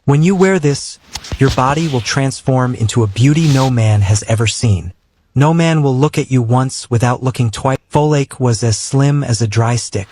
When you wear this, your body will transform into a beauty no man has ever seen. No man will look at you once without looking twice. Folake was as slim as a dry stick.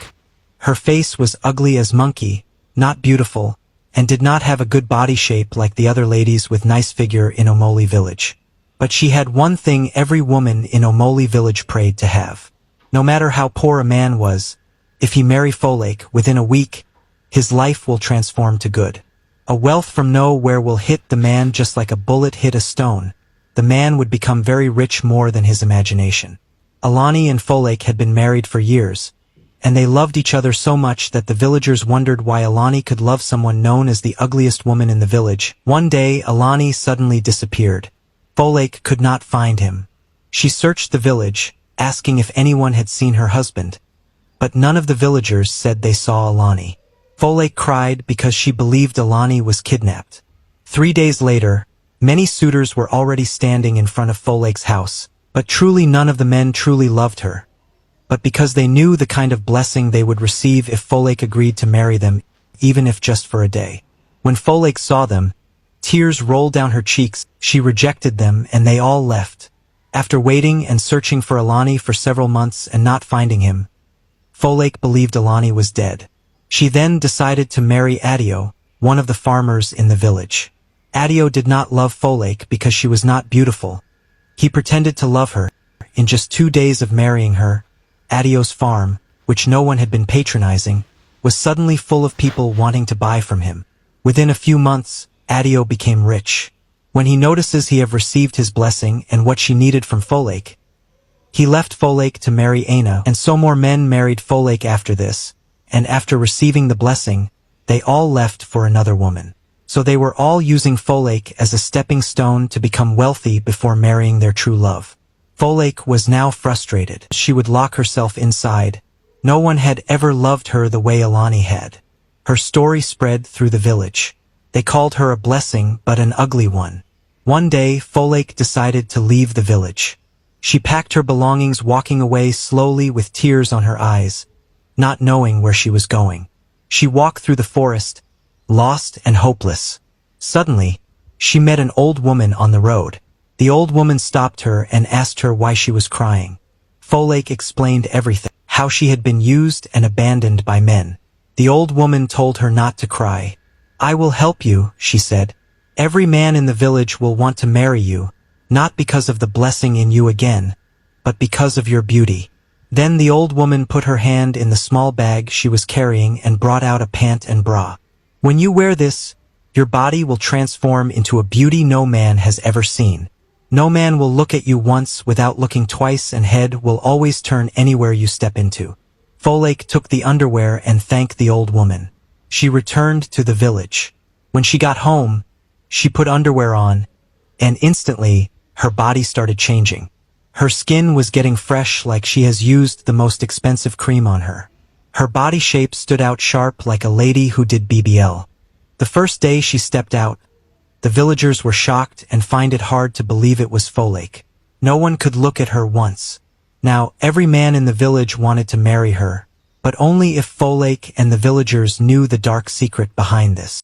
Her face was ugly as monkey, not beautiful, and did not have a good body shape like the other ladies with nice figure in Omoli village. But she had one thing every woman in Omoli village prayed to have. No matter how poor a man was, if he marry Folake within a week, his life will transform to good. A wealth from nowhere will hit the man just like a bullet hit a stone. The man would become very rich more than his imagination. Alani and Folake had been married for years, and they loved each other so much that the villagers wondered why Alani could love someone known as the ugliest woman in the village. One day, Alani suddenly disappeared. Folake could not find him. She searched the village, asking if anyone had seen her husband, but none of the villagers said they saw Alani. Folake cried because she believed Alani was kidnapped. 3 days later, many suitors were already standing in front of Folake's house, but truly none of the men truly loved her. But because they knew the kind of blessing they would receive if Folake agreed to marry them, even if just for a day. When Folake saw them, tears rolled down her cheeks. She rejected them and they all left. After waiting and searching for Alani for several months and not finding him, Folake believed Alani was dead. She then decided to marry Adio, one of the farmers in the village. Adio did not love Folake because she was not beautiful. He pretended to love her. In just 2 days of marrying her, Adio's farm, which no one had been patronizing, was suddenly full of people wanting to buy from him. Within a few months, Adio became rich. When he notices he have received his blessing and what she needed from Folake, he left Folake to marry Aina, and so more men married Folake after this, and after receiving the blessing, they all left for another woman. So they were all using Folake as a stepping stone to become wealthy before marrying their true love. Folake was now frustrated. She would lock herself inside. No one had ever loved her the way Alani had. Her story spread through the village. They called her a blessing but an ugly one. One day, Folake decided to leave the village. She packed her belongings, walking away slowly with tears on her eyes, not knowing where she was going. She walked through the forest, lost and hopeless. Suddenly, she met an old woman on the road. The old woman stopped her and asked her why she was crying. Folake explained everything, how she had been used and abandoned by men. The old woman told her not to cry. "I will help you," she said. "Every man in the village will want to marry you, not because of the blessing in you again, but because of your beauty." Then the old woman put her hand in the small bag she was carrying and brought out a pant and bra. "When you wear this, your body will transform into a beauty no man has ever seen. No man will look at you once without looking twice, and head will always turn anywhere you step into." Folake took the underwear and thanked the old woman. She returned to the village. When she got home, she put underwear on, and instantly, her body started changing. Her skin was getting fresh like she has used the most expensive cream on her. Her body shape stood out sharp like a lady who did BBL. The first day she stepped out, the villagers were shocked and find it hard to believe it was Folake. No one could look at her once. Now, every man in the village wanted to marry her, but only if Folake and the villagers knew the dark secret behind this.